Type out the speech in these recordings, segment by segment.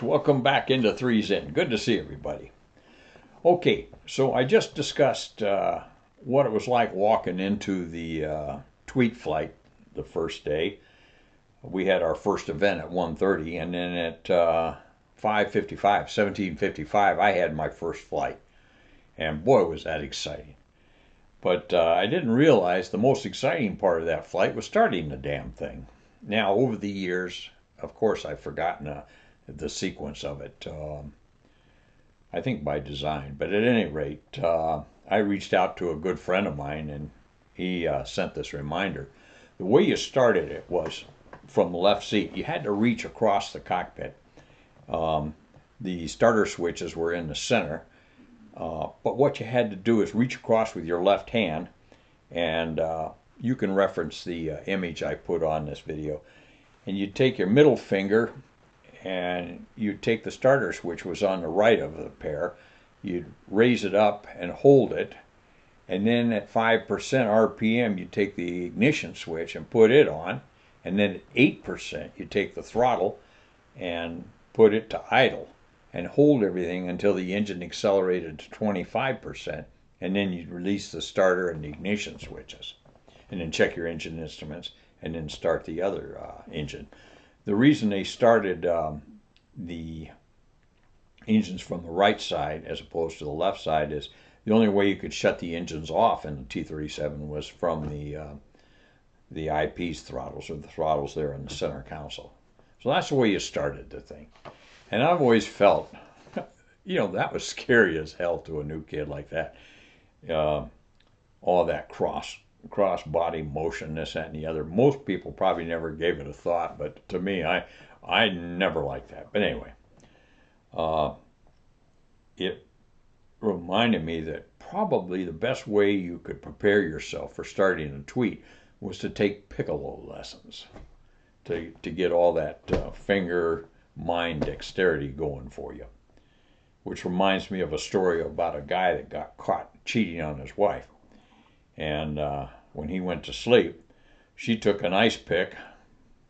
Welcome back into Threes In. Good to see everybody. Okay, so I just discussed what it was like walking into the tweet flight the first day. We had our first event at 1:30, and then at 5:55, 17:55, I had my first flight. And boy, was that exciting. But I didn't realize the most exciting part of that flight was starting the damn thing. Now, over the years, of course, I've forgotten the sequence of it. I think by design. But at any rate, I reached out to a good friend of mine, and he sent this reminder. The way you started it was from the left seat. You had to reach across the cockpit. The starter switches were in the center. But what you had to do is reach across with your left hand, and you can reference the image I put on this video. And you'd take your middle finger and you'd take the starter switch, was on the right of the pair. You'd raise it up and hold it, and then at 5% RPM you'd take the ignition switch and put it on, and then at 8% you'd take the throttle and put it to idle and hold everything until the engine accelerated to 25%, and then you'd release the starter and the ignition switches, and then check your engine instruments, and then start the other engine. The reason they started the engines from the right side as opposed to the left side is the only way you could shut the engines off in the T-37 was from the eyepiece throttles, or the throttles there in the center console. So that's the way you started the thing. And I've always felt, that was scary as hell to a new kid like that. All that cross body motion, this, that, and the other. Most people probably never gave it a thought, but to me, I never liked that. But anyway, it reminded me that probably the best way you could prepare yourself for starting a tweet was to take piccolo lessons to get all that finger mind dexterity going for you. Which reminds me of a story about a guy that got caught cheating on his wife. And when he went to sleep, she took an ice pick,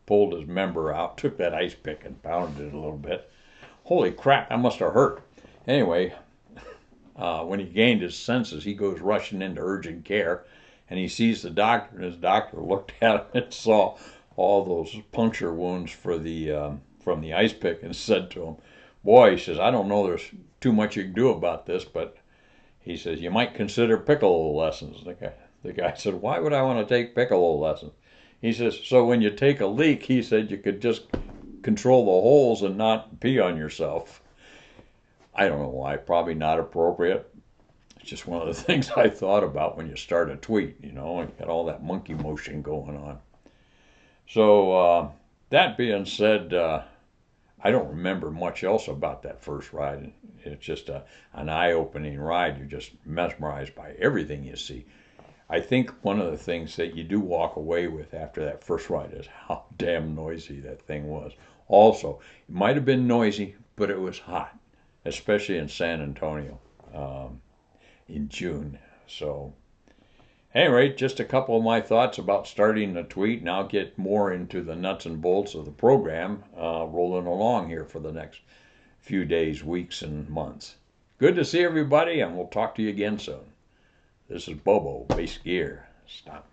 pulled his member out, took that ice pick and pounded it a little bit. Holy crap, that must have hurt. Anyway, when he gained his senses, he goes rushing into urgent care, and he sees the doctor, and his doctor looked at him and saw all those puncture wounds from the ice pick and said to him, "Boy," he says, "I don't know there's too much you can do about this, but," he says, "you might consider piccolo lessons." The guy said, "Why would I want to take piccolo lessons?" He says, "So when you take a leak," he said, "you could just control the holes and not pee on yourself." I don't know why, probably not appropriate. It's just one of the things I thought about when you start a tweet, and got all that monkey motion going on. So that being said, I don't remember much else about that first ride. It's just an eye-opening ride. You're just mesmerized by everything you see. I think one of the things that you do walk away with after that first ride is how damn noisy that thing was. Also, it might have been noisy, but it was hot, especially in San Antonio in June. So, anyway, just a couple of my thoughts about starting a tweet, and I'll get more into the nuts and bolts of the program rolling along here for the next few days, weeks, and months. Good to see everybody, and we'll talk to you again soon. This is Bobo, Base Gear. Stop.